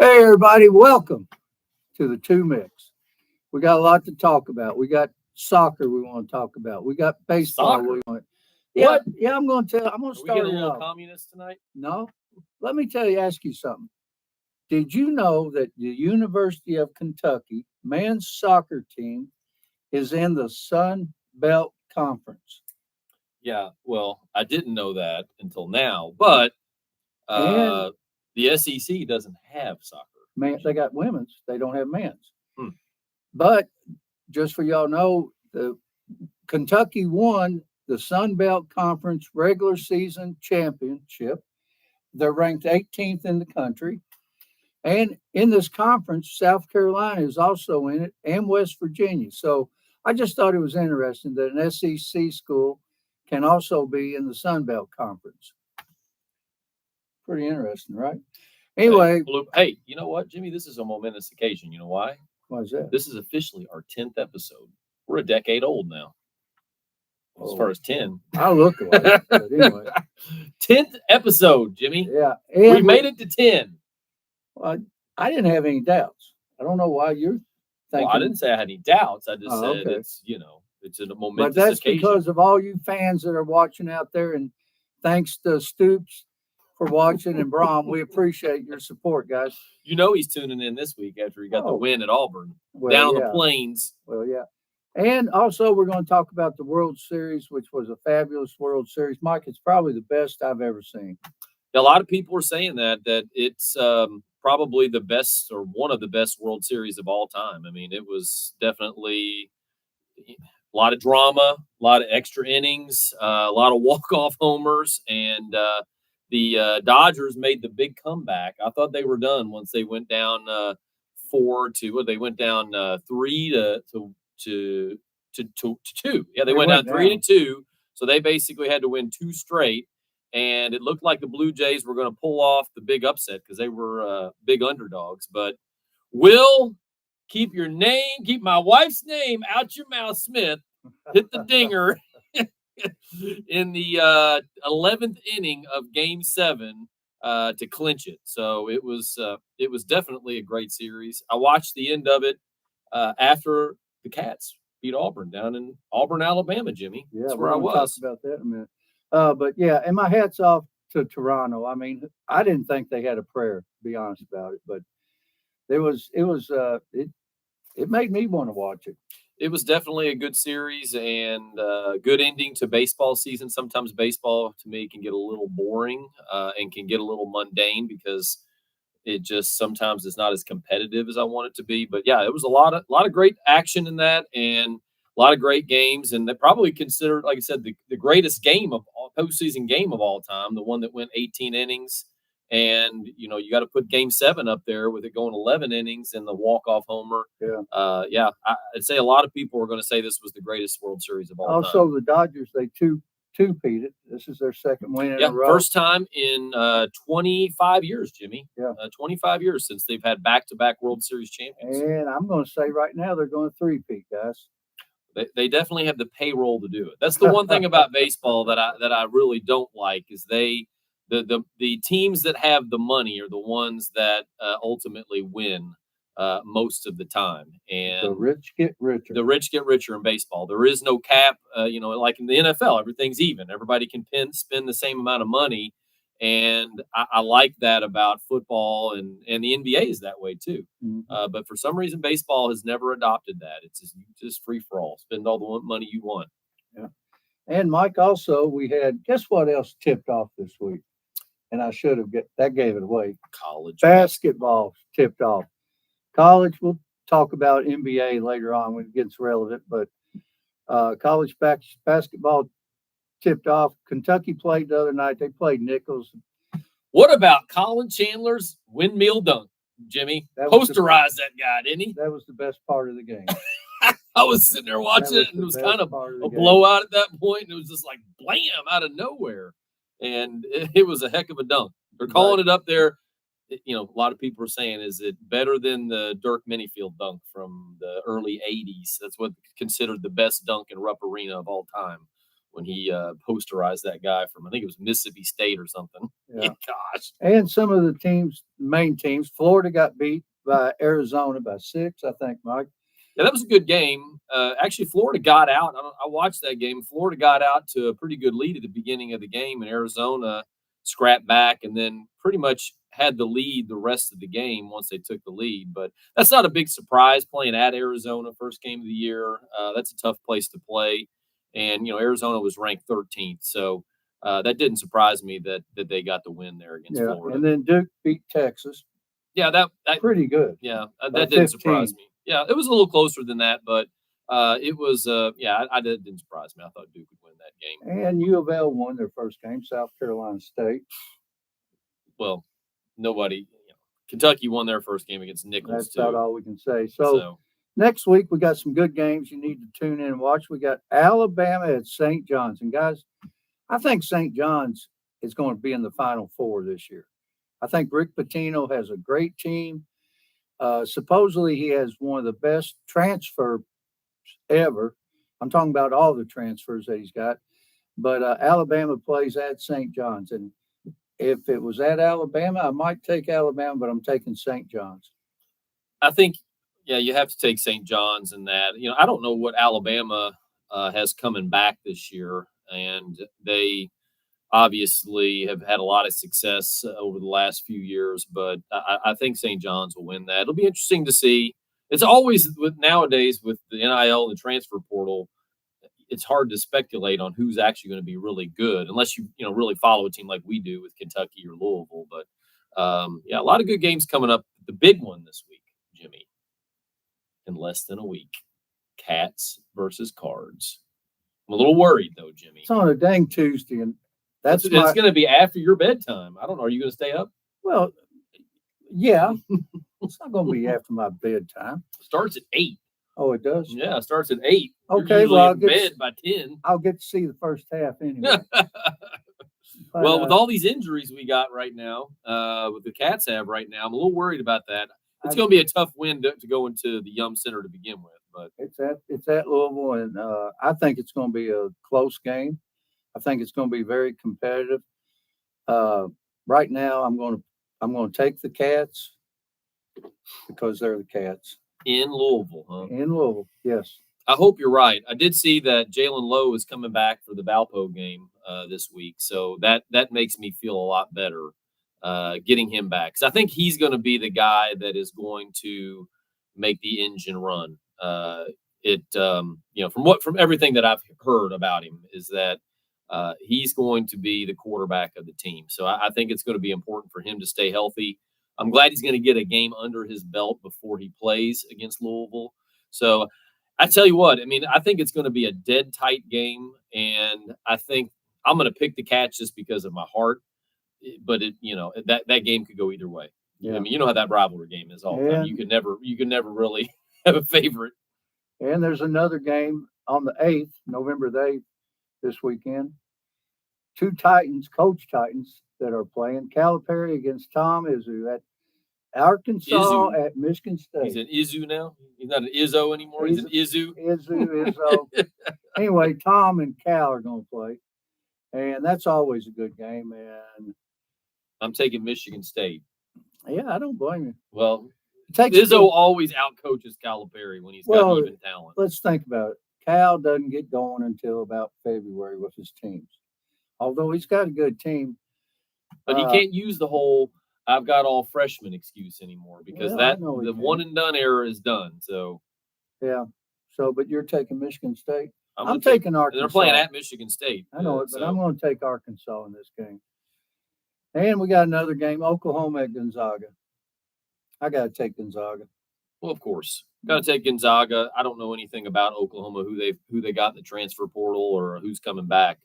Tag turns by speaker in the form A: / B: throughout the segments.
A: Hey, everybody, welcome to the Two Mix. We got a lot to talk about. We got soccer we want to talk about. We got baseball
B: Soccer?
A: we want.
B: What?
A: Yeah, I'm going to tell. I'm going to
B: Are we getting
A: start
B: a
A: it
B: little
A: off.
B: communist tonight?
A: No, let me ask you something. Did you know that the University of Kentucky men's soccer team is in the Sun Belt Conference?
B: Yeah, well, I didn't know that until now, but
A: And
B: uh, the SEC doesn't have soccer.
A: man, they got women's. They don't have men's.
B: Hmm.
A: But just for y'all know, the Kentucky won the Sun Belt Conference regular season championship. They're ranked 18th in the country. And in this conference, South Carolina is also in it and West Virginia. So I just thought it was interesting that an SEC school can also be in the Sun Belt Conference. Pretty interesting, right? Anyway,
B: Hey, you know what, Jimmy? This is a momentous occasion. You know why?
A: what is that?
B: This is officially our 10th episode. We're a decade old now. As far as 10.
A: I look like, but anyway.
B: 10th episode, Jimmy.
A: Yeah.
B: We made it to 10.
A: Well, I didn't have any doubts. I don't know why you're thinking.
B: Well, I didn't say I had any doubts. I just said
A: okay.
B: it's a momentous
A: But that's
B: occasion.
A: because of all you fans that are watching out there, and thanks to Stoops for watching and Brom, we appreciate your support, guys.
B: You know he's tuning in this week after he got the win at Auburn down on the plains.
A: Well, yeah. And also, we're going to talk about the World Series, which was a fabulous World Series. Mike, it's probably the best I've ever seen.
B: A lot of people are saying that it's probably the best or one of the best World Series of all time. I mean, it was definitely a lot of drama, a lot of extra innings, a lot of walk-off homers, and the Dodgers made the big comeback. I thought they were done once they went down 4-2. Well, they went down 3-2. Yeah, they went down 3-2. So they basically had to win 2 straight. And it looked like the Blue Jays were going to pull off the big upset because they were big underdogs. But Will, keep my wife's name out your mouth, Smith, hit the dinger in the 11th inning of Game 7 to clinch it. So it was definitely a great series. I watched the end of it after the Cats beat Auburn down in Auburn, Alabama, Jimmy.
A: Yeah,
B: that's where I was.
A: Talk about that in a minute. But yeah, and my hat's off to Toronto. I mean, I didn't think they had a prayer, to be honest about it, but it made me want to watch it.
B: It was definitely a good series and good ending to baseball season. Sometimes baseball to me can get a little boring and can get a little mundane because it just sometimes is not as competitive as I want it to be. But yeah, it was a lot of great action in that and a lot of great games. And they probably considered, like I said, the greatest postseason game of all time, the one that went 18 innings. And, you got to put Game 7 up there with it going 11 innings and the walk-off homer.
A: Yeah.
B: I'd say a lot of people are going to say this was the greatest World Series of all time.
A: Also, the Dodgers, they two-peated. This is their second win in a row.
B: First time in 25 years, Jimmy.
A: Yeah.
B: 25 years since they've had back-to-back World Series champions.
A: And I'm going to say right now they're going to three-peat, guys.
B: They definitely have the payroll to do it. That's the one thing about baseball that I really don't like is the teams that have the money are the ones that ultimately win most of the time. And
A: the rich get richer.
B: The rich get richer in baseball. There is no cap. Like in the NFL, everything's even. Everybody can spend the same amount of money. And I like that about football, and the NBA is that way too.
A: Mm-hmm.
B: But for some reason, baseball has never adopted that. It's just free for all. Spend all the money you want.
A: Yeah. And Mike, also we had, guess what else tipped off this week? And I should have that gave it away.
B: College
A: basketball tipped off. College, we'll talk about NBA later on when it gets relevant, but college basketball tipped off. Kentucky played the other night. They played Nichols.
B: What about Colin Chandler's windmill dunk, Jimmy? Posterized that guy, didn't he?
A: That was the best part of the game.
B: I was sitting there watching it, and it was kind of a blowout at that point, and it was just like blam out of nowhere. And it was a heck of a dunk. They're calling it up there. A lot of people are saying, is it better than the Dirk Minifield dunk from the early 80s? That's what considered the best dunk in Rupp Arena of all time. when he posterized that guy from, I think it was Mississippi State or something.
A: Yeah.
B: Gosh.
A: And some of the main teams, Florida got beat by Arizona by 6, I think, Mike.
B: Yeah, that was a good game. Actually, Florida got out. I watched that game. Florida got out to a pretty good lead at the beginning of the game, and Arizona scrapped back and then pretty much had the lead the rest of the game once they took the lead. But that's not a big surprise playing at Arizona, first game of the year. That's a tough place to play. And, Arizona was ranked 13th. So that didn't surprise me that they got the win there against Florida.
A: And then Duke beat Texas.
B: Yeah, that
A: pretty good.
B: Yeah, that didn't surprise me. Yeah, it was a little closer than that, but it was. I didn't surprise me. I thought Duke would win that game.
A: And U of L won their first game, South Carolina State.
B: Well, nobody. Kentucky won their first game against Nichols.
A: That's about all we can say. So next week we got some good games you need to tune in and watch. We got Alabama at St. John's, and guys, I think St. John's is going to be in the Final Four this year. I think Rick Pitino has a great team. Supposedly he has one of the best transfers ever. I'm talking about all the transfers that he's got. But Alabama plays at St. John's. And if it was at Alabama, I might take Alabama, but I'm taking St. John's.
B: I think, you have to take St. John's in that. I don't know what Alabama has coming back this year. And they obviously have had a lot of success over the last few years, but I think St. John's will win that. It'll be interesting to see. It's always nowadays with the NIL and the transfer portal, it's hard to speculate on who's actually going to be really good unless you really follow a team like we do with Kentucky or Louisville. But a lot of good games coming up. The big one this week, Jimmy, in less than a week, Cats versus Cards. I'm a little worried though, Jimmy.
A: It's on a dang Tuesday, and it's
B: going to be after your bedtime. I don't know. Are you going to stay up?
A: Well, yeah. It's not going to be after my bedtime.
B: It starts at 8.
A: Oh, it does?
B: Yeah, it starts at 8.
A: Okay,
B: well, I'll get bed by 10.
A: I'll get to see the first half anyway.
B: Well, with all these injuries we got right now, with the Cats have right now, I'm a little worried about that. It's going to be a tough win to go into the Yum Center to begin with. But
A: it's at Louisville, and I think it's going to be a close game. I think it's going to be very competitive. Right now, I'm going to take the Cats because they're the Cats
B: in Louisville, huh?
A: In Louisville, yes.
B: I hope you're right. I did see that Jalen Lowe is coming back for the Valpo game this week, so that makes me feel a lot better getting him back, because I think he's going to be the guy that is going to make the engine run. From everything that I've heard about him is that he's going to be the quarterback of the team. So I think it's going to be important for him to stay healthy. I'm glad he's going to get a game under his belt before he plays against Louisville. So I tell you what, I think it's going to be a dead tight game, and I think I'm going to pick the Cats just because of my heart. But that game could go either way. Yeah. You know how that rivalry game is all the time. You can never really have a favorite.
A: And there's another game on the 8th, November the 8th, this weekend. 2 Titans, Coach Titans, that are playing. Calipari against Tom Izzo at Arkansas at Michigan State.
B: He's an Izzo now? He's not an Izzo anymore. He's an Izzo.
A: Izzo. Anyway, Tom and Cal are going to play. And that's always a good game. And
B: I'm taking Michigan State.
A: Yeah, I don't blame you.
B: Well, Izzo always outcoaches Calipari when he's got even talent.
A: Let's think about it. Cal doesn't get going until about February with his teams, although he's got a good team.
B: But he can't use the whole "I've got all freshmen" excuse anymore, because the one and done era is done. So
A: yeah. So, but you're taking Michigan State. I'm taking Arkansas.
B: They're playing at Michigan State.
A: I know it, but I'm going to take Arkansas in this game. And we got another game, Oklahoma at Gonzaga. I got to take Gonzaga.
B: Well, of course, got to take Gonzaga. I don't know anything about Oklahoma, who they got in the transfer portal or who's coming back,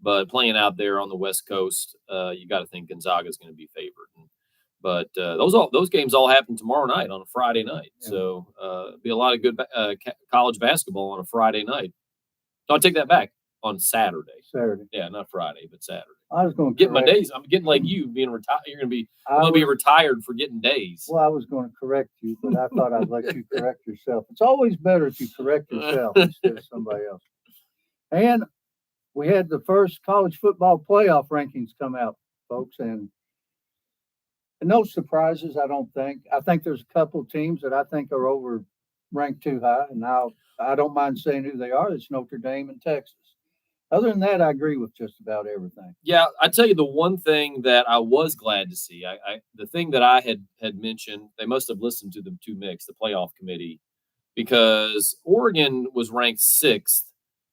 B: but playing out there on the West Coast, you got to think Gonzaga is going to be favored. But those games all happen tomorrow night on a Friday night, so it'll be a lot of good college basketball on a Friday night. So I'll take that back on Saturday. Yeah, not Friday, but Saturday.
A: I was going to
B: get my days. I'm getting like you being retired. You're going to be retired for getting days.
A: Well, I was going to correct you, but I thought I'd let you correct yourself. It's always better if you correct yourself instead of somebody else. And we had the first college football playoff rankings come out, folks, and no surprises, I don't think. I think there's a couple teams that I think are over ranked too high, and now I don't mind saying who they are. It's Notre Dame and Texas. Other than that, I agree with just about everything.
B: Yeah, I tell you the one thing that I was glad to see. The thing that I had mentioned, they must have listened to the two Micks, the playoff committee, because Oregon was ranked 6th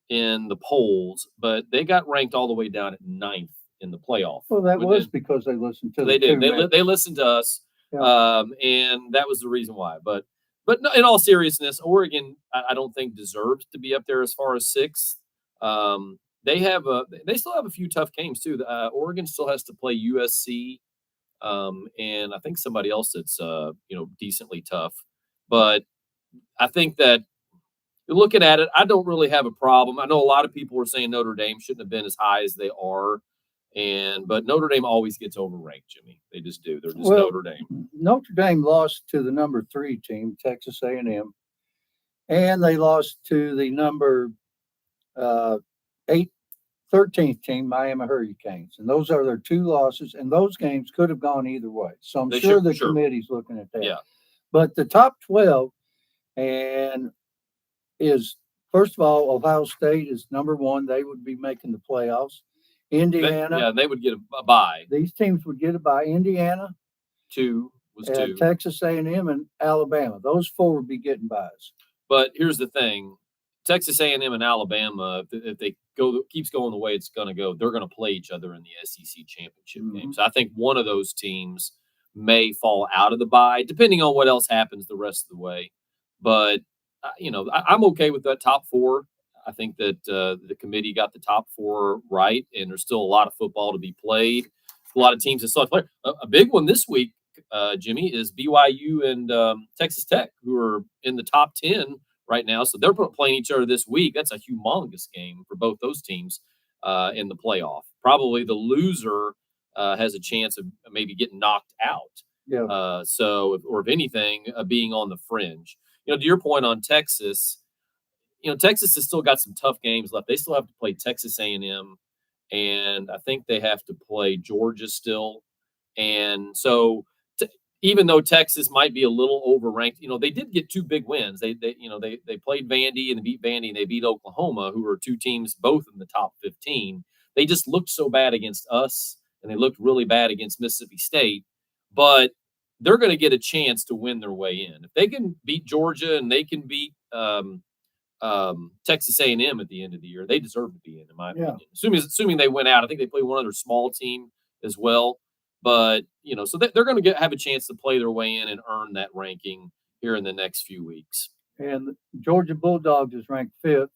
B: in the polls, but they got ranked all the way down at 9th in the playoff.
A: Well, that was because they listened to
B: they
A: the
B: did.
A: two
B: They listened to us,
A: Yeah.
B: and that was the reason why. But no, in all seriousness, Oregon I don't think deserves to be up there as far as 6th. They still have a few tough games too. Oregon still has to play USC, and I think somebody else that's decently tough. But I think that looking at it, I don't really have a problem. I know a lot of people were saying Notre Dame shouldn't have been as high as they are, but Notre Dame always gets overranked, Jimmy. They just do. They're just Notre Dame.
A: Notre Dame lost to the number 3 team, Texas A&M, and they lost to the number 13th team, Miami Hurricanes, and those are their 2 losses. And those games could have gone either way. So I'm sure the committee's looking at that.
B: Yeah.
A: But the top 12 and is first of all, Ohio State is number 1. They would be making the playoffs. Indiana,
B: they would get a bye.
A: These teams would get a bye. Indiana,
B: 2 was 2.
A: Texas A&M and Alabama. Those 4 would be getting byes.
B: But here's the thing: Texas A&M and Alabama, if they keeps going the way it's going to go, they're going to play each other in the SEC championship game. So I think one of those teams may fall out of the bye, depending on what else happens the rest of the way. But I'm okay with that top 4. I think that the committee got the top 4 right, and there's still a lot of football to be played. A lot of teams that still have to play. A big one this week, Jimmy, is BYU and Texas Tech, who are in the top 10 right now. So they're playing each other this week. That's a humongous game for both those teams in the playoff. Probably the loser has a chance of maybe getting knocked out.
A: Yeah.
B: Or if anything, being on the fringe. To your point on Texas, Texas has still got some tough games left. They still have to play Texas A&M, and I think they have to play Georgia still. And so even though Texas might be a little overranked, they did get 2 big wins. They played Vandy and beat Vandy, and they beat Oklahoma, who are 2 teams both in the top 15. They just looked so bad against us, and they looked really bad against Mississippi State. But they're going to get a chance to win their way in. If they can beat Georgia and they can beat Texas A&M at the end of the year, they deserve to be in my opinion. Assuming they win out. I think they play one other small team as well. But, so they're going to have a chance to play their way in and earn that ranking here in the next few weeks.
A: And the Georgia Bulldogs is ranked 5th.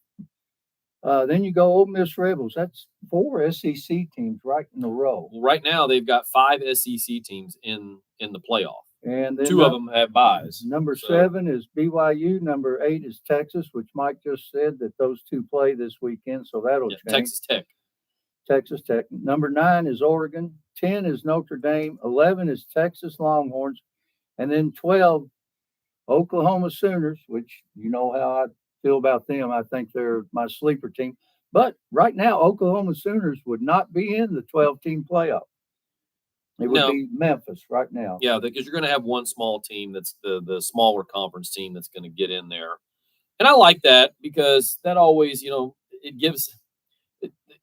A: Then you go Ole Miss Rebels. That's 4 SEC teams right in a row.
B: Well, right now, they've got 5 SEC teams in the playoff.
A: And then
B: 2 of them have byes.
A: Number 7 is BYU. Number 8 is Texas, which Mike just said that those 2 play this weekend, so that'll change. Texas Tech. Number 9 is Oregon. 10 is Notre Dame. 11 is Texas Longhorns. And then 12, Oklahoma Sooners, which you know how I feel about them. I think they're my sleeper team. But right now, Oklahoma Sooners would not be in the 12-team playoff. It would be Memphis right now.
B: Yeah, because you're going to have one small team that's the smaller conference team that's going to get in there. And I like that because that always, it gives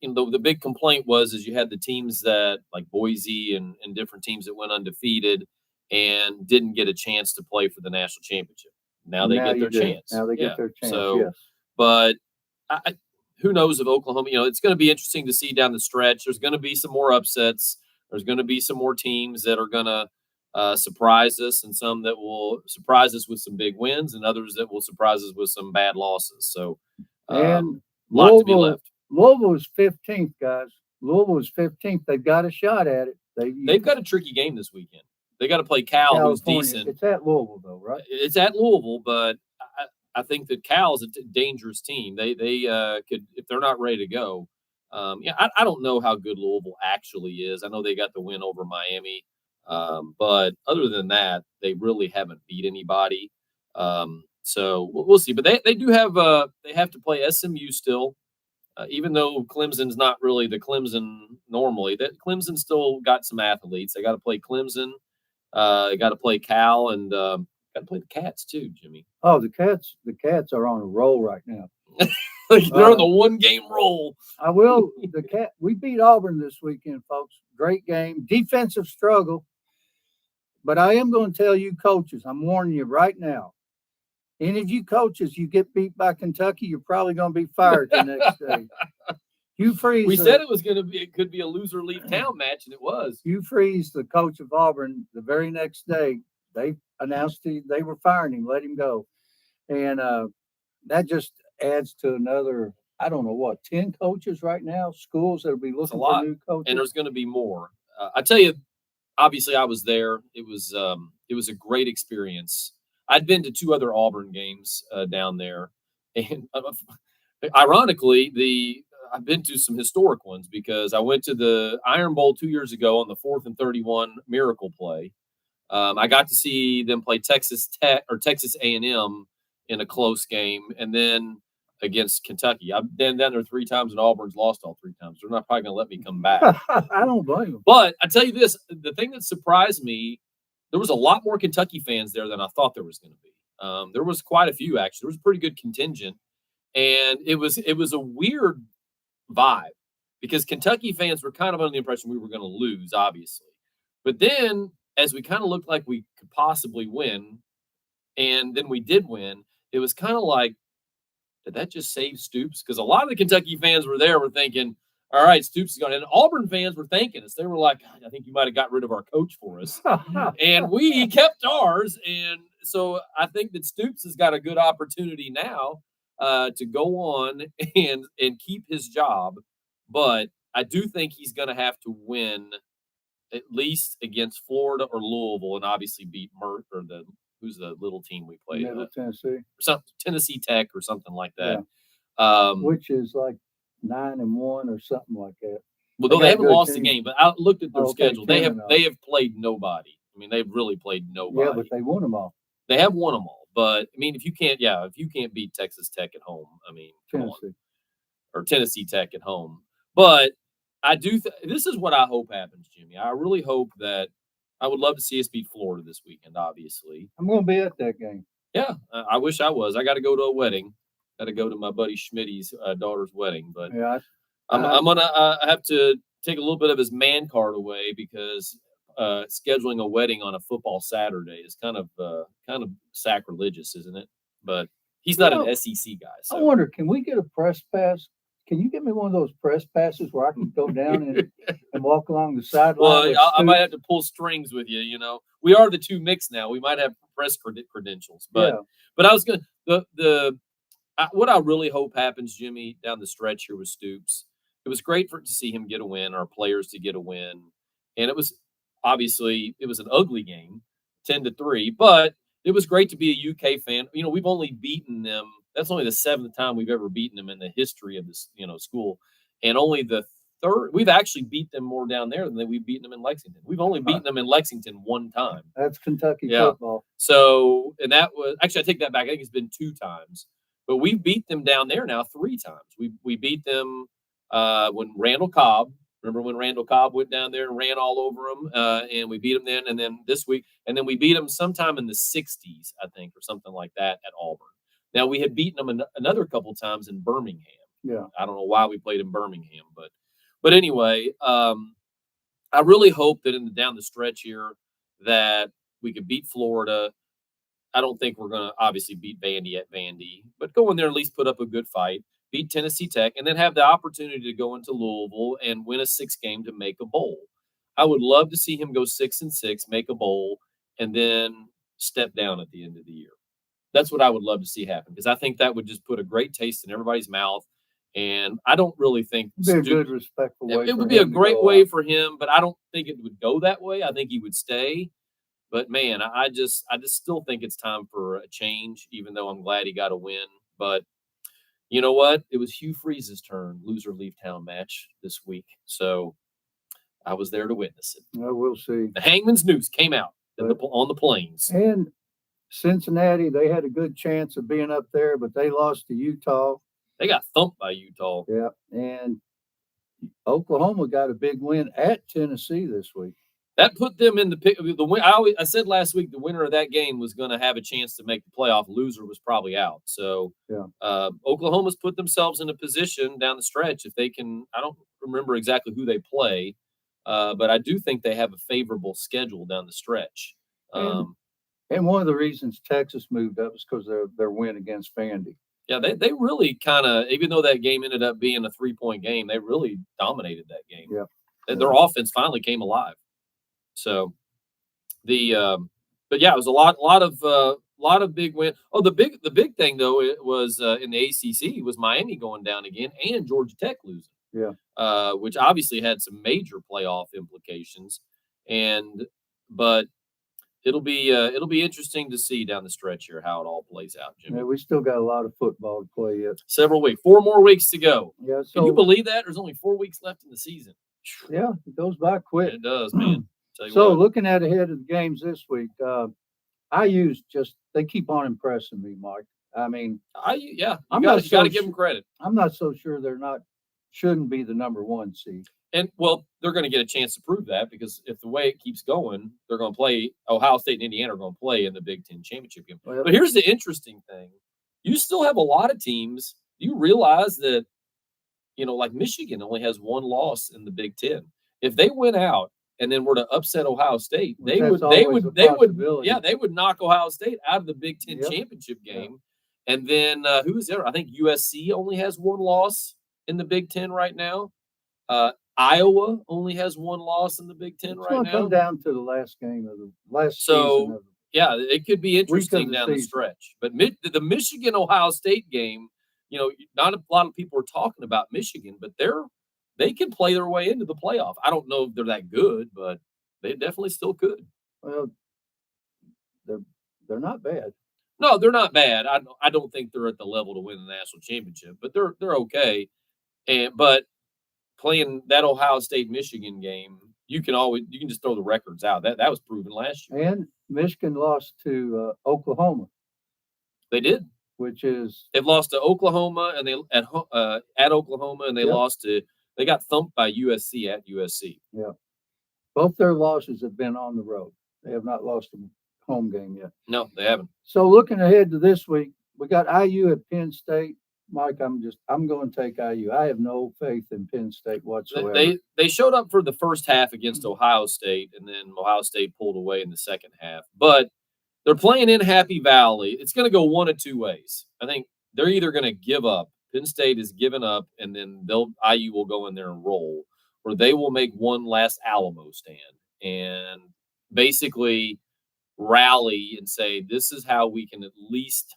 B: the big complaint is you had the teams that like Boise and different teams that went undefeated and didn't get a chance to play for the national championship. Now they get their chance.
A: Now they get their chance.
B: So,
A: yes.
B: But who knows if Oklahoma, it's going to be interesting to see down the stretch. There's going to be some more upsets. There's going to be some more teams that are going to surprise us, and some that will surprise us with some big wins, and others that will surprise us with some bad losses. So,
A: and
B: a lot to be left.
A: Louisville is 15th, guys. Louisville is 15th. They've got a shot at it.
B: They've got a tricky game this weekend. They got to play Cal, who's decent.
A: It's at Louisville, though, right?
B: It's at Louisville, but I think that Cal's a dangerous team. They could, if they're not ready to go. I don't know how good Louisville actually is. I know they got the win over Miami, but other than that, they really haven't beat anybody. So we'll see. But they do have they have to play SMU still. even though Clemson's not really the Clemson normally, that Clemson still got some athletes. They got to play Clemson. They got to play Cal, and got to play the Cats too, Jimmy.
A: Oh, the Cats are on a roll right now.
B: They're on the 1-game roll.
A: We beat Auburn this weekend, folks. Great game. Defensive struggle. But I am going to tell you coaches, I'm warning you right now. Any of you coaches, you get beat by Kentucky, you're probably going to be fired the next day. Hugh Freeze.
B: We said it could be a loser leave town match, and it was.
A: Hugh Freeze, the coach of Auburn, the very next day, they announced they were firing him, let him go. And that just adds to another, I don't know what, 10 coaches right now, schools that'll be looking for new coaches.
B: And there's going to be more. I tell you, obviously I was there. It was a great experience. I'd been to 2 other Auburn games down there, and ironically, I've been to some historic ones because I went to the Iron Bowl 2 years ago on the 4th and 31 Miracle play. I got to see them play Texas Tech or Texas A&M in a close game, and then against Kentucky. I've been down there 3 times, and Auburn's lost all 3 times. They're not probably going to let me come back.
A: I don't blame them.
B: But I tell you this, the thing that surprised me, there was a lot more Kentucky fans there than I thought there was going to be. There was quite a few, actually. There was a pretty good contingent. And it was a weird vibe because Kentucky fans were kind of under the impression we were going to lose, obviously. But then, as we kind of looked like we could possibly win, and then we did win, it was kind of like, did that just save Stoops? Because a lot of the Kentucky fans were thinking, all right, Stoops is going. And Auburn fans were thanking us. They were like, I think you might have got rid of our coach for us. And we kept ours. And so I think that Stoops has got a good opportunity now to go on and keep his job. But I do think he's going to have to win at least against Florida or Louisville and obviously beat Mert or who's the little team we played?
A: Tennessee.
B: Or some Tennessee Tech or something like that.
A: Yeah. Which is like 9-1 or something like that.
B: Well, they haven't lost the game, but I looked at their schedule. They have played nobody. I mean, they've really played nobody.
A: Yeah, but they won them all.
B: They have won them all. But I mean, if you can't beat Texas Tech at home, I mean, come on. Or Tennessee Tech at home. But I do. This is what I hope happens, Jimmy. I really hope that I would love to see us beat Florida this weekend. Obviously,
A: I'm going to be at that game.
B: Yeah, I wish I was. I got to go to a wedding. Got to go to my buddy Schmitty's daughter's wedding. But
A: yeah,
B: I'm gonna have to take a little bit of his man card away because scheduling a wedding on a football Saturday is kind of sacrilegious, isn't it? But he's not an SEC guy. So.
A: I wonder, can we get a press pass? Can you get me one of those press passes where I can go down and walk along the sideline?
B: Well, I might have to pull strings with you. You know, we are the 2 Micks now. We might have press credentials, but I was going to what I really hope happens, Jimmy, down the stretch here with Stoops. It was great to see him get a win, our players to get a win, and it was obviously an ugly game, 10-3, but it was great to be a UK fan. You know, we've only beaten them. That's only the 7th time we've ever beaten them in the history of this, school, and only the 3rd. We've actually beat them more down there than we've beaten them in Lexington. We've only beaten them in Lexington 1 time.
A: That's Kentucky football.
B: So, and that was actually, I take that back. I think it's been 2 times, but we beat them down there now 3 times. We beat them when Randall Cobb. Remember when Randall Cobb went down there and ran all over them, and we beat them then, and then this week, and then we beat them sometime in the 60s, I think, or something like that at Auburn. Now, we had beaten them another couple times in Birmingham.
A: Yeah.
B: I don't know why we played in Birmingham, but anyway, I really hope that down the stretch here that we could beat Florida. I don't think we're going to obviously beat Vandy at Vandy, but go in there and at least put up a good fight, beat Tennessee Tech, and then have the opportunity to go into Louisville and win a 6 game to make a bowl. I would love to see him go 6-6, make a bowl, and then step down at the end of the year. That's what I would love to see happen because I think that would just put a great taste in everybody's mouth. And I don't really think
A: it would be a good, respectful way.
B: It would be a great way for him, but I don't think it would go that way. I think he would stay. But man, I just still think it's time for a change, even though I'm glad he got a win. But you know what? It was Hugh Freeze's turn, loser leave town match this week. So I was there to witness it.
A: Well, we'll see.
B: The Hangman's Noose came out on the plains.
A: And Cincinnati, they had a good chance of being up there, but they lost to Utah.
B: They got thumped by Utah.
A: Yeah, and Oklahoma got a big win at Tennessee this week.
B: That put them in the pick. I said last week the winner of that game was going to have a chance to make the playoff. Loser was probably out. So
A: Yeah.
B: Oklahoma's put themselves in a position down the stretch if they can. I don't remember exactly who they play, but I do think they have a favorable schedule down the stretch.
A: And one of the reasons Texas moved up is because their win against Vandy.
B: Yeah, they really kind of, even though that game ended up being a 3-point game, they really dominated that game.
A: Yeah.
B: Their offense finally came alive. So but yeah, it was a lot of big win. Oh, the big thing though, it was in the ACC was Miami going down again and Georgia Tech losing.
A: Yeah.
B: Which obviously had some major playoff implications, but it'll be interesting to see down the stretch here how it all plays out, Jimmy.
A: Yeah, we still got a lot of football to play yet.
B: Several weeks, 4 more weeks to go.
A: Yeah,
B: can you believe that? There's only 4 weeks left in the season.
A: Yeah, it goes by quick.
B: It does, man.
A: So looking at ahead of the games this week, they keep on impressing me, Mike. I mean,
B: you got to give them credit.
A: I'm not so sure shouldn't be the number 1 seed.
B: And well, they're going to get a chance to prove that because if the way it keeps going, they're going to play. Ohio State and Indiana are going to play in the Big Ten championship game. Well, but here's the interesting thing: you still have a lot of teams. Do you realize that? Like Michigan only has 1 loss in the Big Ten. If they win out and then were to upset Ohio State, they would knock Ohio State out of the Big Ten championship game. Yeah. And then who is there? I think USC only has 1 loss in the Big Ten right now. Iowa only has 1 loss in the Big Ten right now.
A: It's going to come down to the last game of the last season.
B: Yeah, it could be interesting down the stretch. But the Michigan-Ohio State game, not a lot of people are talking about Michigan, but they can play their way into the playoff. I don't know if they're that good, but they definitely still could.
A: Well, they're not bad.
B: No, they're not bad. I don't think they're at the level to win the national championship, but they're okay. But playing that Ohio State Michigan game, you can just throw the records out. That was proven last year.
A: And Michigan lost to Oklahoma.
B: They did.
A: They've
B: lost to Oklahoma and they at Oklahoma and they got thumped by USC at USC.
A: Yeah. Both their losses have been on the road. They have not lost a home game yet.
B: No, they haven't.
A: So looking ahead to this week, we got IU at Penn State. Mike, I'm going to take IU. I have no faith in Penn State whatsoever.
B: They showed up for the first half against Ohio State, and then Ohio State pulled away in the second half. But they're playing in Happy Valley. It's going to go one of 2 ways. I think they're either going to give up. Penn State is giving up, and then IU will go in there and roll, or they will make one last Alamo stand and basically rally and say, this is how we can at least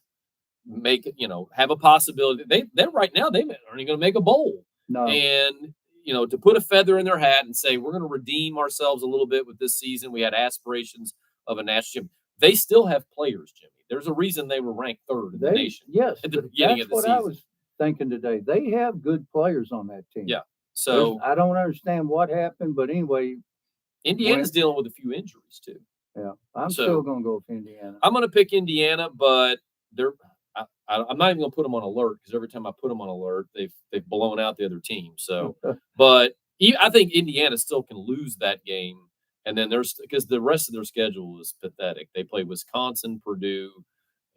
B: make it, have a possibility. They're right now, they aren't even going to make a bowl.
A: No.
B: And, to put a feather in their hat and say, we're going to redeem ourselves a little bit with this season. We had aspirations of a national championship. They still have players, Jimmy. There's a reason they were ranked 3rd in the nation.
A: Yes.
B: At the beginning of the season.
A: I was thinking today. They have good players on that team.
B: Yeah. So
A: I don't understand what happened, but anyway.
B: Indiana's dealing with a few injuries too.
A: Yeah. I'm still going to go with Indiana.
B: I'm going to pick Indiana, but I'm not even going to put them on alert because every time I put them on alert, they've blown out the other team. So, but I think Indiana still can lose that game. And then because the rest of their schedule is pathetic. They play Wisconsin, Purdue,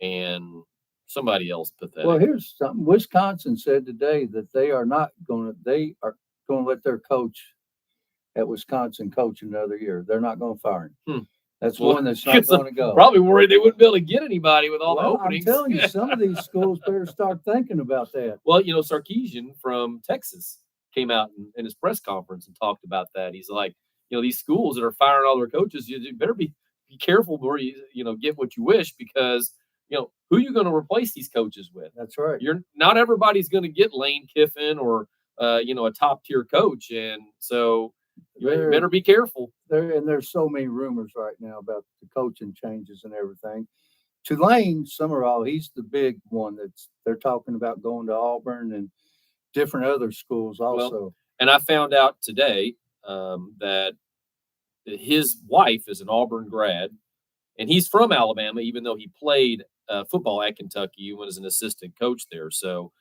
B: and somebody else pathetic.
A: Well, here's something. Wisconsin said today that they are going to let their coach at Wisconsin coach another year. They're not going to fire him. That's one that's not going to go.
B: Probably worried they wouldn't be able to get anybody with all the openings.
A: I'm telling you, some of these schools better start thinking about that.
B: Well, Sarkisian from Texas came out in his press conference and talked about that. He's like, these schools that are firing all their coaches, you better be careful before you get what you wish because, who are you going to replace these coaches with?
A: That's right.
B: Not everybody's going to get Lane Kiffin or, a top tier coach. And so you better be careful.
A: There's so many rumors right now about the coaching changes and everything. Tulane Summerall, he's the big one they're talking about going to Auburn and different other schools also.
B: Well, and I found out today that his wife is an Auburn grad, and he's from Alabama, even though he played football at Kentucky and was an assistant coach there. So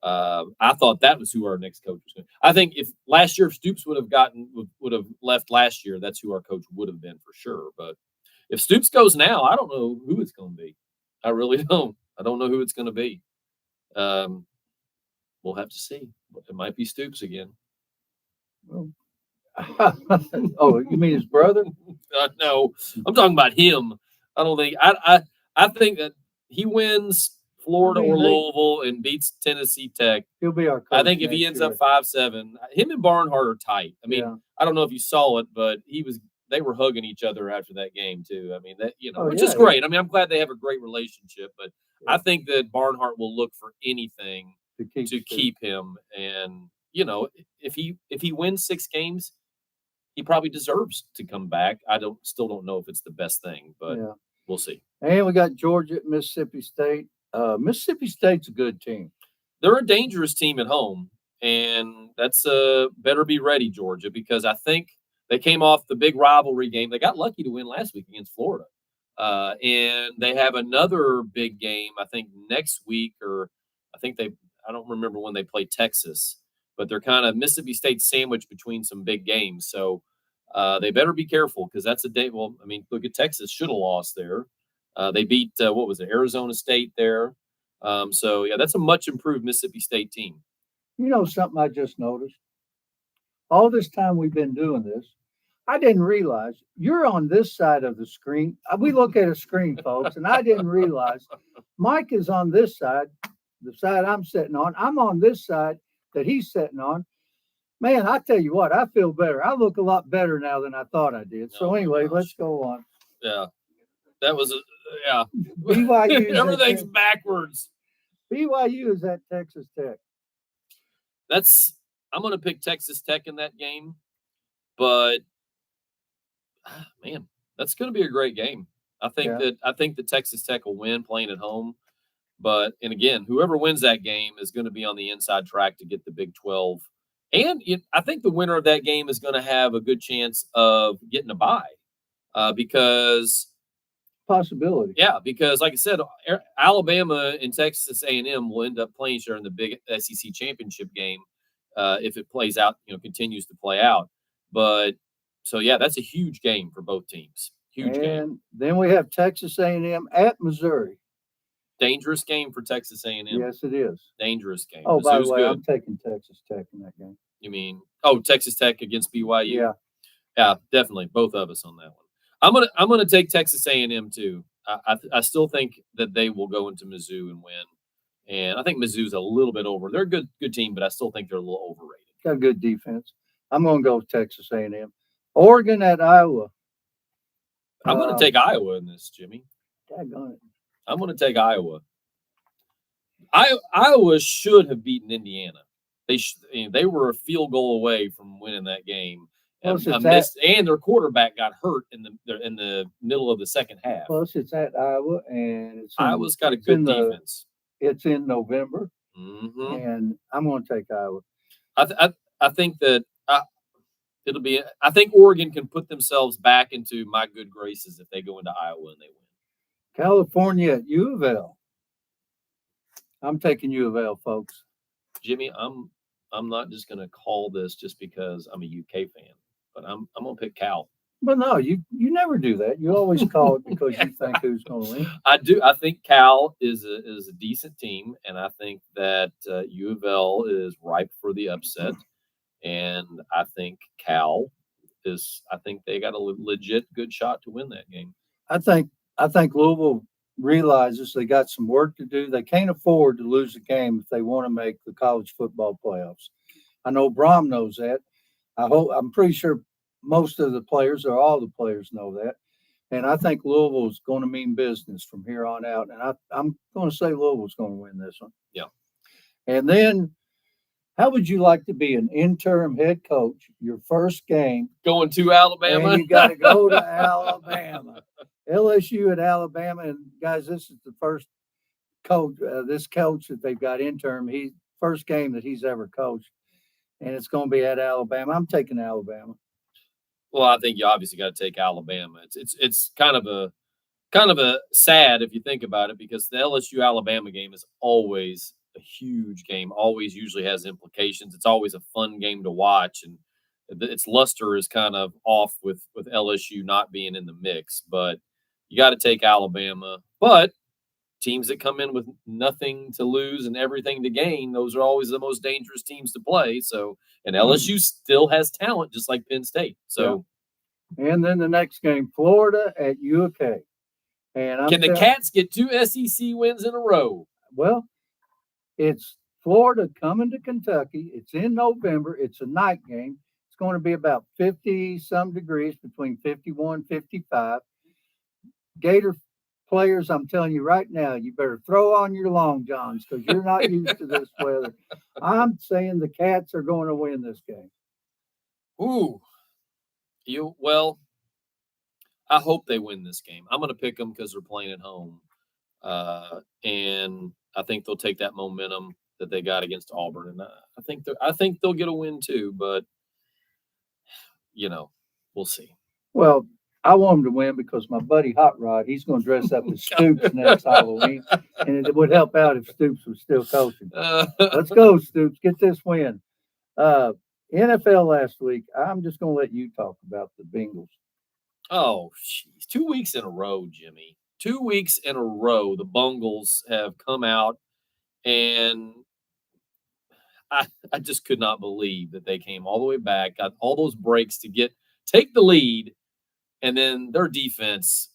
B: I thought that was who our next coach was going to. I think if last year, if Stoops would have left last year, that's who our coach would have been for sure. But if Stoops goes now, I don't know who it's going to be. I really don't. I don't know who it's going to be. We'll have to see. It might be Stoops again.
A: Well, oh, you mean his brother?
B: No, I'm talking about him. I don't think. I think that he wins Florida or Louisville and beats Tennessee Tech.
A: He'll be our coach.
B: I think if he ends up 5-7, him and Barnhart are tight. I mean, I don't know if you saw it, but they were hugging each other after that game too. I mean, that which is great. I mean, I'm glad they have a great relationship, but I think that Barnhart will look for anything to keep him. And if he wins 6 games, he probably deserves to come back. I still don't know if it's the best thing, but we'll see.
A: And we got Georgia at Mississippi State. Mississippi State's a good team.
B: They're a dangerous team at home, and that's better be ready, Georgia, because I think they came off the big rivalry game. They got lucky to win last week against Florida, and they have another big game, I think, next week, or I don't remember when they play Texas, but they're kind of Mississippi State sandwiched between some big games. So they better be careful because that's a day. Well, I mean, look at Texas should have lost there. They beat, Arizona State there. So, that's a much improved Mississippi State team.
A: You know something I just noticed? All this time we've been doing this, I didn't realize you're on this side of the screen. We look at a screen, folks, and I didn't realize Mike is on this side, the side I'm sitting on. I'm on this side that he's sitting on. Man, I tell you what, I feel better. I look a lot better now than I thought I did. So anyway, let's go on.
B: Yeah, that was
A: BYU.
B: Everything's backwards.
A: BYU is at Texas Tech.
B: I'm going to pick Texas Tech in that game, but man, that's going to be a great game. I think that Texas Tech will win playing at home. But again, whoever wins that game is going to be on the inside track to get the Big 12. And I think the winner of that game is going to have a good chance of getting a bye because
A: possibility.
B: Yeah, because like I said, Alabama and Texas A&M will end up playing each other in the big SEC championship game if it plays out, continues to play out. But so that's a huge game for both teams. Huge game.
A: And then we have Texas A&M at Missouri.
B: Dangerous game for Texas A&M.
A: Yes, it is.
B: Dangerous game.
A: Oh, by the way, I'm taking Texas Tech in that game.
B: You mean, Texas Tech against BYU?
A: Yeah,
B: definitely. Both of us on that one. I'm gonna take Texas A&M too. I still think that they will go into Mizzou and win, and I think Mizzou's a little bit over. They're a good team, but I still think they're a little overrated.
A: Got a good defense. I'm gonna go with Texas A&M. Oregon at Iowa.
B: I'm gonna take Iowa in this, Jimmy.
A: Daggone it.
B: I'm going to take Iowa. Iowa should have beaten Indiana. They were a field goal away from winning that game, and their quarterback got hurt in the middle of the second half.
A: Plus, it's at Iowa, and
B: Iowa's got a good defense.
A: It's in November, and I'm going to take Iowa.
B: I think that it'll be. I think Oregon can put themselves back into my good graces if they go into Iowa and they win.
A: California at U of L. I'm taking U of L, folks.
B: Jimmy, I'm not just going to call this just because I'm a UK fan, but I'm going to pick Cal.
A: But no, you never do that. You always call it because you think who's going to win.
B: I do. I think Cal is a decent team, and I think that U of L is ripe for the upset. And I think Cal is. I think they got a legit good shot to win that game.
A: I think Louisville realizes they got some work to do. They can't afford to lose a game if they want to make the college football playoffs. I know Brom knows that. I'm pretty sure most of the players or all the players know that. And I think Louisville is going to mean business from here on out. And I'm going to say Louisville's going to win this one.
B: Yeah.
A: And then how would you like to be an interim head coach, your first game?
B: Going to Alabama?
A: And you got to go to Alabama. LSU at Alabama. And, guys, this is the first coach, this coach that they've got interim. First game that he's ever coached. And it's going to be at Alabama. I'm taking Alabama.
B: Well, I think you obviously got to take Alabama. It's kind of a sad if you think about it because the LSU Alabama game is always a huge game. Always usually has implications. It's always a fun game to watch, and its luster is kind of off with LSU not being in the mix. But you got to take Alabama. But teams that come in with nothing to lose and everything to gain, those are always the most dangerous teams to play. So, and LSU still has talent, just like Penn State. So,
A: and then the next game, Florida at UK. And
B: can the Cats get 2 SEC wins in a row?
A: Well, it's Florida coming to Kentucky. It's in November. It's a night game. It's going to be about 50-some degrees, between 51 and 55. Gator players, I'm telling you right now, you better throw on your long johns because you're not used to this weather. I'm saying the Cats are going to win this game.
B: Ooh. Well, I hope they win this game. I'm going to pick them because they're playing at home. And I think they'll take that momentum that they got against Auburn. And I think they'll get a win too, but we'll see.
A: Well, I want them to win because my buddy Hot Rod, he's going to dress up as Stoops next Halloween, and it would help out if Stoops was still coaching. Let's go, Stoops. Get this win. NFL last week, I'm just going to let you talk about the Bengals.
B: Oh, jeez. 2 weeks in a row, Jimmy. 2 weeks in a row, the Bengals have come out, and I just could not believe that they came all the way back, got all those breaks to take the lead, and then their defense,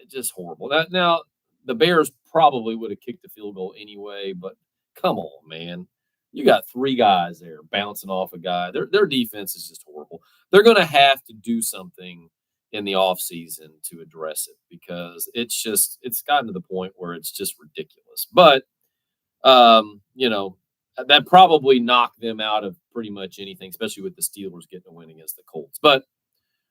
B: just horrible. Now, the Bears probably would have kicked the field goal anyway, but come on, man. You got 3 guys there bouncing off a guy. Their defense is just horrible. They're going to have to do something in the offseason to address it because it's gotten to the point where it's just ridiculous. But, that probably knocked them out of pretty much anything, especially with the Steelers getting a win against the Colts. But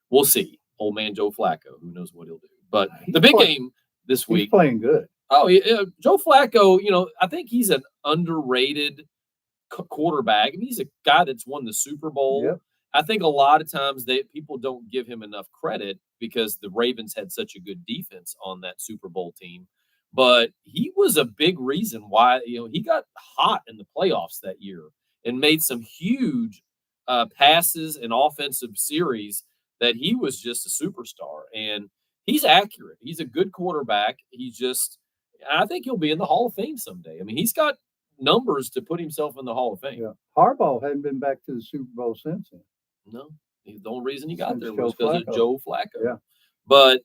B: we'll see. Old man Joe Flacco, who knows what he'll do. But the big game this week.
A: He's playing good.
B: Oh, yeah. Joe Flacco, I think he's an underrated quarterback. I mean, he's a guy that's won the Super Bowl.
A: Yep.
B: I think a lot of times people don't give him enough credit because the Ravens had such a good defense on that Super Bowl team. But he was a big reason why, he got hot in the playoffs that year and made some huge passes and offensive series that he was just a superstar. And he's accurate. He's a good quarterback. I think he'll be in the Hall of Fame someday. I mean, he's got numbers to put himself in the Hall of Fame.
A: Yeah. Harbaugh hadn't been back to the Super Bowl since then.
B: No, the only reason he got there
A: Joe
B: was because of Joe Flacco.
A: Yeah.
B: But,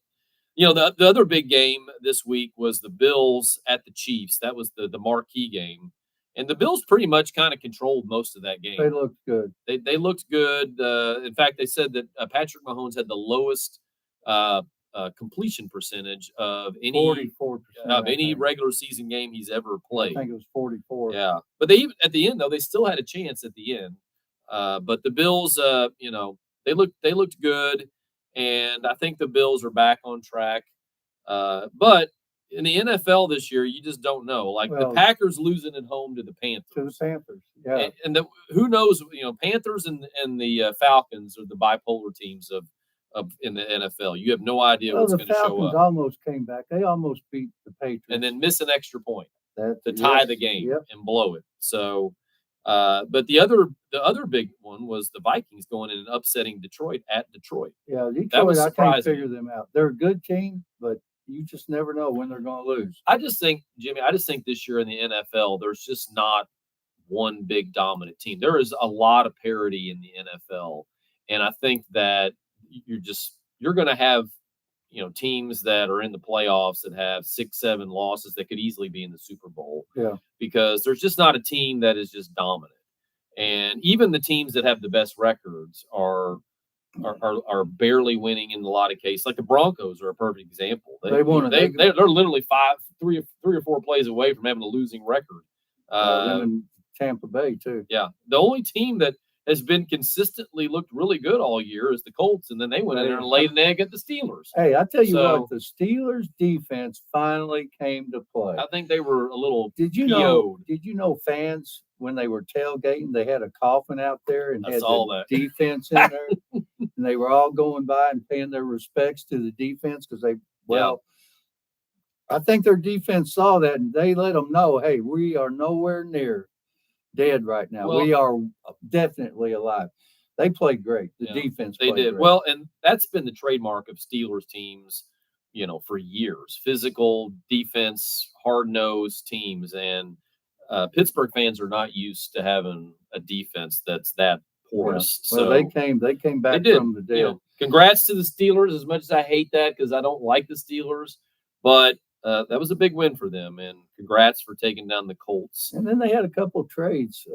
B: the other big game this week was the Bills at the Chiefs. That was the marquee game. And the Bills pretty much kind of controlled most of that game.
A: They looked good.
B: They looked good. In fact, they said that Patrick Mahomes had the lowest completion percentage of any
A: 44%,
B: regular season game he's ever played.
A: I think it was 44.
B: Yeah, but at the end though, they still had a chance at the end. But the Bills, they looked good, and I think the Bills are back on track. But in the NFL this year, you just don't know. The Packers losing at home to the Panthers.
A: Yeah.
B: And who knows? Panthers and the Falcons are the bipolar teams of in the NFL. You have no idea what's going to show up.
A: The Falcons almost came back. They almost beat the Patriots.
B: And then miss an extra point to tie the game and blow it. So, but the other big one was the Vikings going in and upsetting Detroit at Detroit.
A: Yeah, Detroit,
B: that was surprising.
A: I can't figure them out. They're a good team, but you just never know when they're going to lose.
B: I just think, Jimmy, this year in the NFL, there's just not one big dominant team. There is a lot of parity in the NFL. And I think that you're going to have, teams that are in the playoffs that have 6-7 losses that could easily be in the Super Bowl.
A: Yeah.
B: Because there's just not a team that is just dominant. And even the teams that have the best records are barely winning in a lot of cases. Like the Broncos are a perfect example. They're literally 3 or 4 plays away from having a losing record.
A: Them in Tampa Bay too.
B: Yeah. The only team that has been consistently looked really good all year is the Colts, and then they went in there and laid an egg at the Steelers.
A: Hey, I tell you what, the Steelers defense finally came to play.
B: I think they were a little
A: Did you know fans, when they were tailgating, they had a coffin out there and had the defense in there, and they were all going by and paying their respects to the defense because I think their defense saw that and they let them know, hey, we are nowhere near dead right now.
B: Well,
A: we are definitely alive. They played great. The defense
B: they
A: played
B: did
A: great.
B: well, and that's been the trademark of Steelers teams, for years. Physical defense, hard nosed teams, and Pittsburgh fans are not used to having a defense that's that porous.
A: Well,
B: So
A: they came back
B: did.
A: from the dead.
B: Congrats to the Steelers. As much as I hate that because I don't like the Steelers, but that was a big win for them, and congrats for taking down the Colts.
A: And then they had a couple of trades.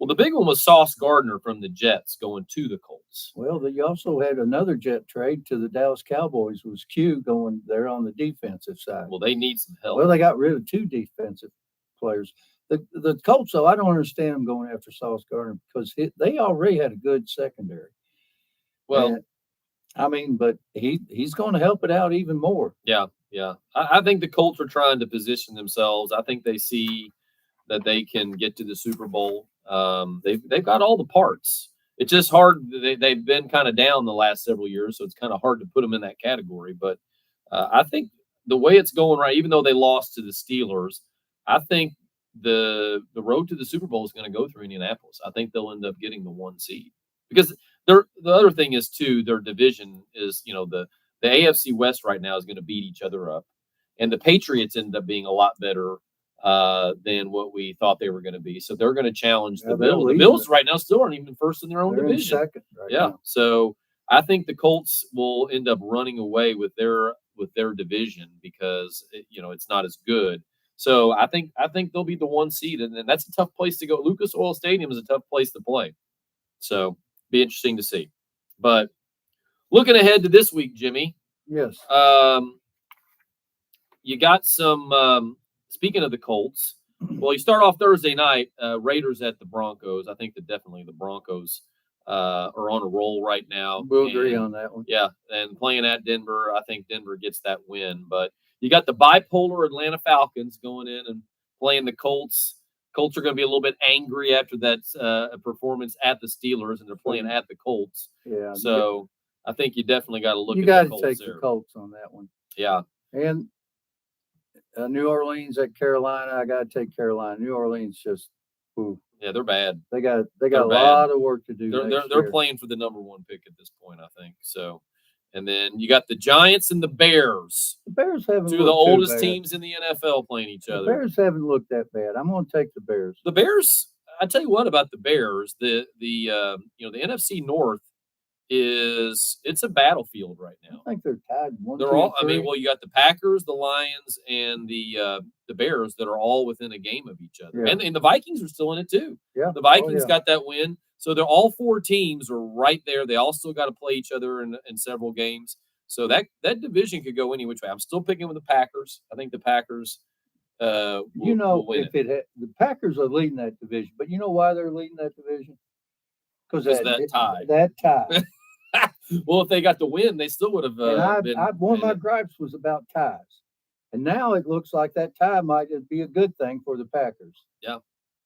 B: Well, the big one was Sauce Gardner from the Jets going to the Colts.
A: Well, they also had another Jet trade to the Dallas Cowboys. Was Q going there on the defensive side?
B: Well, they need some help.
A: Well, they got rid of 2 defensive players. The Colts, though, I don't understand them going after Sauce Gardner because they already had a good secondary.
B: Well,
A: but he's going to help it out even more.
B: Yeah. I think the Colts are trying to position themselves. I think they see that they can get to the Super Bowl. They've got all the parts. It's just hard. They've been kind of down the last several years, so it's kind of hard to put them in that category. But I think the way it's going right, even though they lost to the Steelers, I think the road to the Super Bowl is going to go through Indianapolis. I think they'll end up getting the 1 seed because the other thing is too, their division is, the AFC West right now is going to beat each other up, and the Patriots end up being a lot better than what we thought they were going to be. So they're going to challenge the Bills. The Bills right now still aren't even first in their own division.
A: Second right now.
B: So I think the Colts will end up running away with their division because it's not as good. So I think they'll be the 1 seed, and that's a tough place to go. Lucas Oil Stadium is a tough place to play. So be interesting to see. But looking ahead to this week, Jimmy.
A: Yes.
B: You got some. Speaking of the Colts, well, you start off Thursday night. Raiders at the Broncos. I think that definitely the Broncos are on a roll right now.
A: We'll agree on that one.
B: Yeah, and playing at Denver, I think Denver gets that win. But you got the bipolar Atlanta Falcons going in and playing the Colts. Colts are going to be a little bit angry after that performance at the Steelers, and they're playing at the Colts.
A: Yeah.
B: So I think you definitely got to look.
A: You
B: got
A: to take the Colts on that one.
B: Yeah.
A: And New Orleans at Carolina, I got to take Carolina. New Orleans just, ooh.
B: Yeah, they're bad.
A: They got a lot of work to do.
B: They're playing for the number 1 pick at this point, I think. So, and then you got the Giants and the Bears.
A: The Bears haven't
B: 2 of the oldest teams in the NFL playing each other.
A: The Bears haven't looked that bad. I'm going to take the Bears.
B: The Bears. I tell you what about the Bears. The NFC North it's a battlefield right now.
A: I think they're tied.
B: They're all. I mean, well, you got the Packers, the Lions, and the Bears that are all within a game of each other, and the Vikings are still in it too.
A: Yeah,
B: the Vikings got that win, so they're all 4 teams are right there. They all still got to play each other in several games, so that division could go any which way. I'm still picking with the Packers. I think the Packers. Will win
A: the Packers are leading that division, but you know why they're leading that division? Because
B: that tie.
A: That tie.
B: Well, if they got the win, they still would have been.
A: One of my gripes was about ties, and now it looks like that tie might be a good thing for the Packers.
B: Yeah,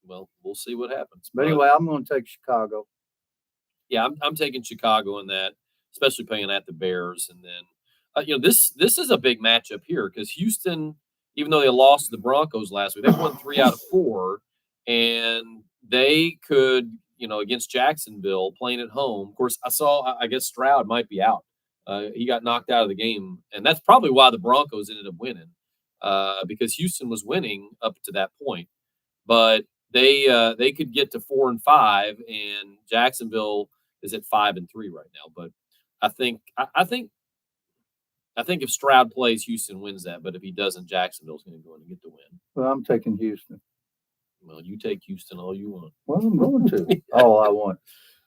B: well, we'll see what happens.
A: But anyway, I'm going to take Chicago.
B: Yeah, I'm taking Chicago in that, especially playing at the Bears, and then this is a big matchup here because Houston, even though they lost to the Broncos last week, they won 3 out of 4, and they could. Against Jacksonville, playing at home. Of course, I guess Stroud might be out. He got knocked out of the game, and that's probably why the Broncos ended up winning, because Houston was winning up to that point. But they could get to 4-5, and Jacksonville is at 5-3 right now. But I think if Stroud plays, Houston wins that. But if he doesn't, Jacksonville's going to go in and get the win.
A: Well, I'm taking Houston.
B: Well, you take Houston all you want.
A: Well, I'm going to. All I want.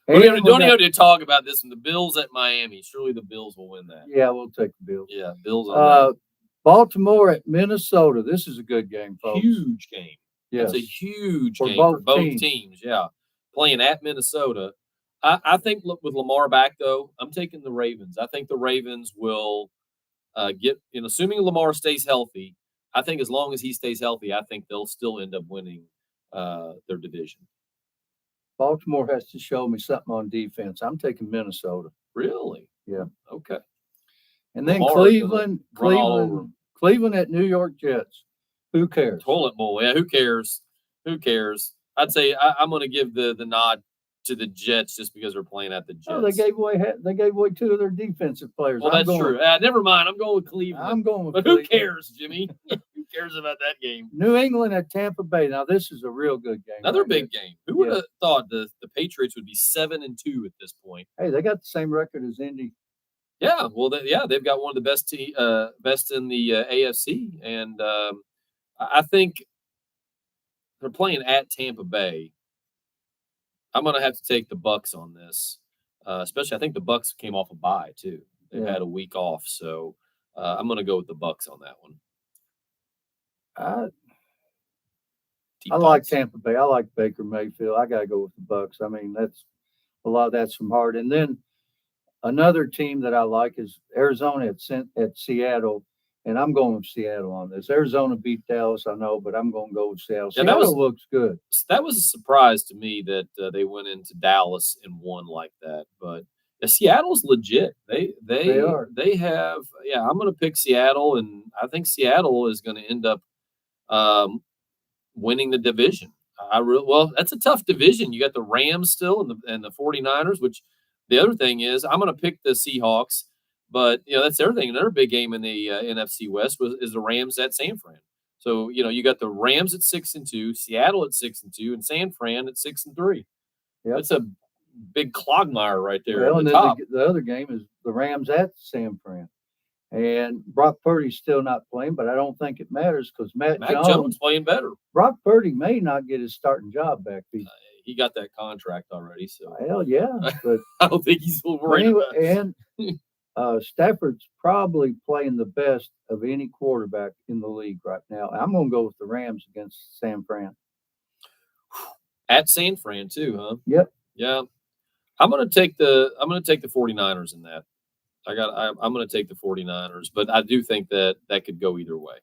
B: Don't even have to talk about this one. The Bills at Miami. Surely the Bills will win that.
A: Yeah, we'll take the Bills.
B: Yeah, Bills on that.
A: Baltimore at Minnesota. This is a good game, folks.
B: Huge game.
A: Yes.
B: It's a huge game for both teams. Yeah, playing at Minnesota. I think with Lamar back, though, I'm taking the Ravens. I think the Ravens will get, assuming Lamar stays healthy, I think as long as he stays healthy, I think they'll still end up winning their division.
A: Baltimore has to show me something on defense. I'm taking Minnesota.
B: Really?
A: Yeah.
B: Okay.
A: And then Cleveland Cleveland at New York Jets. Who cares?
B: Toilet bowl. Yeah, who cares? Who cares? I'd say I'm going to give the nod to the Jets just because we're playing at the Jets.
A: Oh, they gave away two of their defensive players.
B: Well, that's true. Never mind. I'm going with Cleveland.
A: I'm going with
B: but
A: Cleveland.
B: Who cares, Jimmy? Who cares about that game?
A: New England at Tampa Bay. Now, this is a real good game.
B: Another big game. Who would have thought the Patriots would be 7-2 at this point?
A: Hey, they got the same record as Indy.
B: Yeah, well, they've got one of the best in the AFC, and I think they're playing at Tampa Bay. I'm going to have to take the Bucks on this, especially I think the Bucks came off a bye too. They've had a week off, so I'm going to go with the Bucks on that one.
A: I like Tampa Bay. I like Baker Mayfield. I got to go with the Bucks. I mean, that's a lot of that's from heart. And then another team that I like is Arizona at Seattle. And I'm going with Seattle on this. Arizona beat Dallas, I know, but I'm going to go with Seattle.
B: Yeah,
A: Seattle looks good.
B: That was a surprise to me that they went into Dallas and won like that. But Seattle's legit. They
A: are.
B: They have. Yeah, I'm going to pick Seattle, and I think Seattle is going to end up winning the division. Well, that's a tough division. You got the Rams still and the 49ers. Which the other thing is, I'm going to pick the Seahawks. But, that's everything. Another big game in the NFC West is the Rams at San Fran. So, you got the Rams at 6-2, Seattle at 6-2, and San Fran at 6-3.
A: Yep.
B: That's a big quagmire right there.
A: Well, and
B: then
A: the other game is the Rams at San Fran. And Brock Purdy's still not playing, but I don't think it matters because Mac
B: Jones playing better.
A: Brock Purdy may not get his starting job back.
B: He got that contract already. So
A: hell yeah. But
B: I don't think he's worried about it.
A: And Stafford's probably playing the best of any quarterback in the league right now. I'm going to go with the Rams against San Fran.
B: At San Fran too, huh?
A: Yep.
B: Yeah. I'm going to take the 49ers in that. I'm going to take the 49ers, but I do think that could go either way.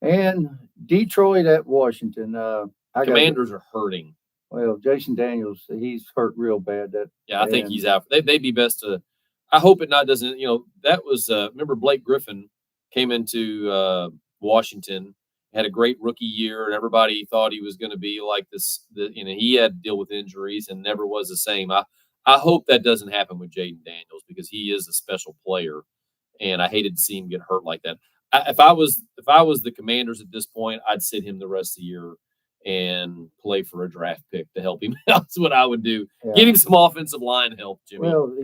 A: And Detroit at Washington.
B: Commanders are hurting.
A: Well, Jason Daniels, he's hurt real bad.
B: I think he's out. They'd be best to. I hope it doesn't. That was remember Blake Griffin came into Washington, had a great rookie year, and everybody thought he was going to be like this. He had to deal with injuries and never was the same. I hope that doesn't happen with Jaden Daniels because he is a special player, and I hated to see him get hurt like that. If I was the Commanders at this point, I'd sit him the rest of the year and play for a draft pick to help him. That's what I would do.
A: Yeah.
B: Getting some offensive line help, Jimmy.
A: Well,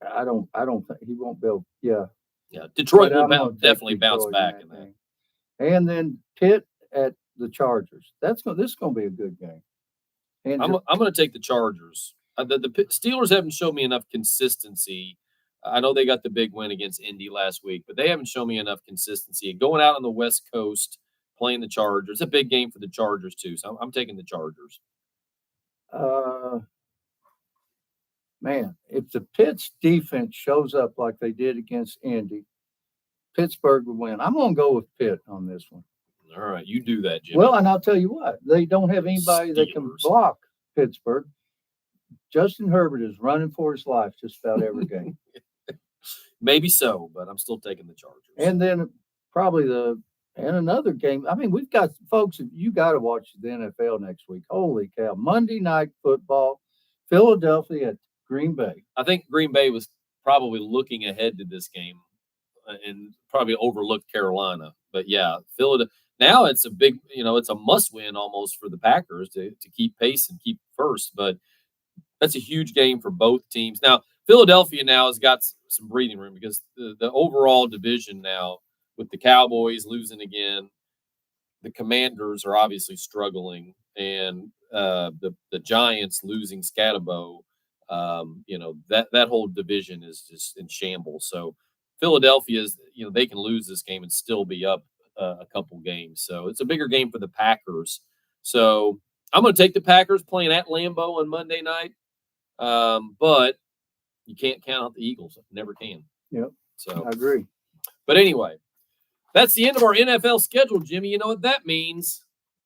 A: I don't think he won't be able. Yeah.
B: Yeah. Detroit will definitely bounce back in that.
A: And then Pitt at the Chargers. This is going to be a good game. And
B: I'm going to take the Chargers. The Steelers haven't shown me enough consistency. I know they got the big win against Indy last week, but they haven't shown me enough consistency. Going out on the West Coast, playing the Chargers, it's a big game for the Chargers too. So I'm taking the Chargers.
A: Man, if the Pitt's defense shows up like they did against Indy, Pittsburgh would win. I'm going to go with Pitt on this one.
B: All right, you do that, Jimmy.
A: Well, and I'll tell you what, they don't have anybody that can block Pittsburgh. Justin Herbert is running for his life just about every game.
B: Maybe so, but I'm still taking the Chargers.
A: And then probably another game. I mean, we've got folks, you got to watch the NFL next week. Holy cow. Monday Night Football, Philadelphia at Green Bay.
B: I think Green Bay was probably looking ahead to this game and probably overlooked Carolina. But yeah, Philadelphia. Now it's a big, it's a must win almost for the Packers to keep pace and keep first. But that's a huge game for both teams. Now, Philadelphia now has got some breathing room because the overall division now with the Cowboys losing again, the Commanders are obviously struggling, and the Giants losing Scatterbo, that whole division is just in shambles. So Philadelphia is, they can lose this game and still be up a couple games. So it's a bigger game for the Packers. So I'm going to take the Packers playing at Lambeau on Monday night. But you can't count out the Eagles. Never can.
A: Yep.
B: So
A: I agree.
B: But anyway, that's the end of our NFL schedule, Jimmy. You know what that means?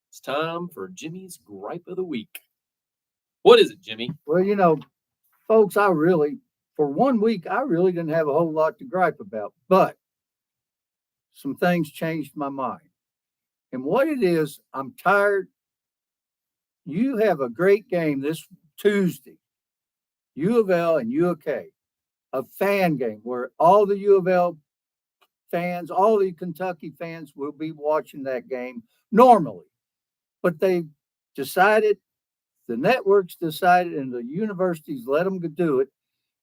B: It's time for Jimmy's Gripe of the Week. What is it, Jimmy?
A: Well, folks, for 1 week, I really didn't have a whole lot to gripe about. But some things changed my mind. And what it is, I'm tired. You have a great game this Tuesday, U of L and U of K, a fan game where all the U of L fans, all the Kentucky fans will be watching that game normally. But they decided, the networks decided, and the universities let them do it,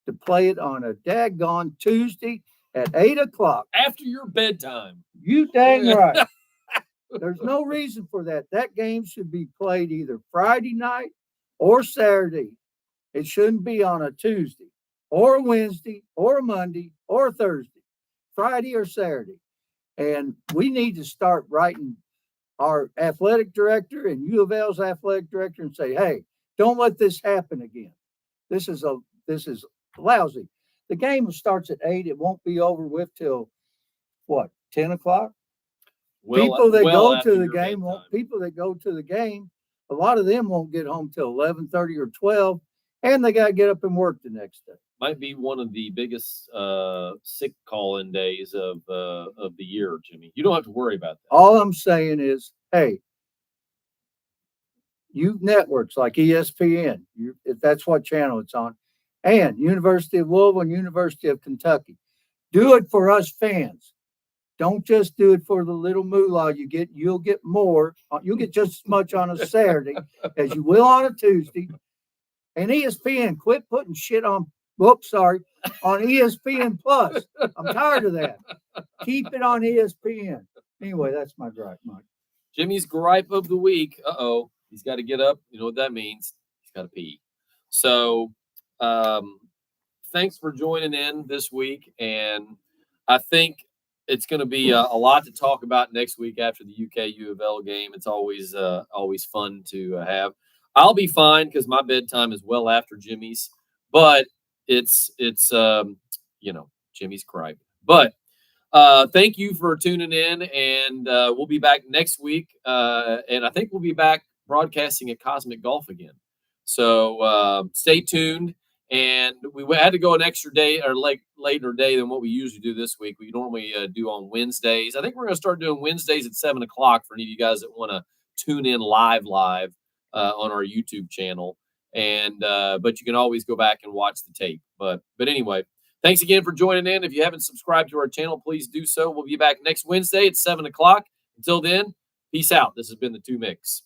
A: to play it on a daggone Tuesday at 8 o'clock.
B: After your bedtime.
A: You dang right. There's no reason for that. That game should be played either Friday night or Saturday. It shouldn't be on a Tuesday or a Wednesday or a Monday or a Thursday, Friday or Saturday. And we need to start writing our athletic director and U of L's athletic director and say, hey, don't let this happen again. This is lousy. The game starts at 8. It won't be over with till what, 10 o'clock? People that go to the game a lot of them won't get home till 11:30 or 12, and they got to get up and work the next day.
B: Might be one of the biggest sick call-in days of the year, Jimmy. You don't have to worry about that.
A: All I'm saying is, hey, you networks like ESPN, if that's what channel it's on, and University of Louisville and University of Kentucky, do it for us fans. Don't just do it for the little moolah you get. You'll get more. You'll get just as much on a Saturday as you will on a Tuesday. And ESPN, quit putting shit on ESPN Plus. I'm tired of that. Keep it on ESPN. Anyway, that's my gripe, Mike.
B: Jimmy's gripe of the week. He's got to get up. You know what that means? He's got to pee. So, thanks for joining in this week. And I think it's going to be a lot to talk about next week after the UK U of L game. It's always fun to have. I'll be fine because my bedtime is well after Jimmy's, but it's Jimmy's gripe. But thank you for tuning in, and we'll be back next week. And I think we'll be back broadcasting at Cosmic Golf again. So stay tuned. And we had to go an extra day or later day than what we usually do this week. We normally do on Wednesdays. I think we're going to start doing Wednesdays at 7 o'clock for any of you guys that want to tune in live on our YouTube channel. And but you can always go back and watch the tape. But anyway, thanks again for joining in. If you haven't subscribed to our channel, please do so. We'll be back next Wednesday at 7 o'clock. Until then, peace out. This has been the 2 Micks.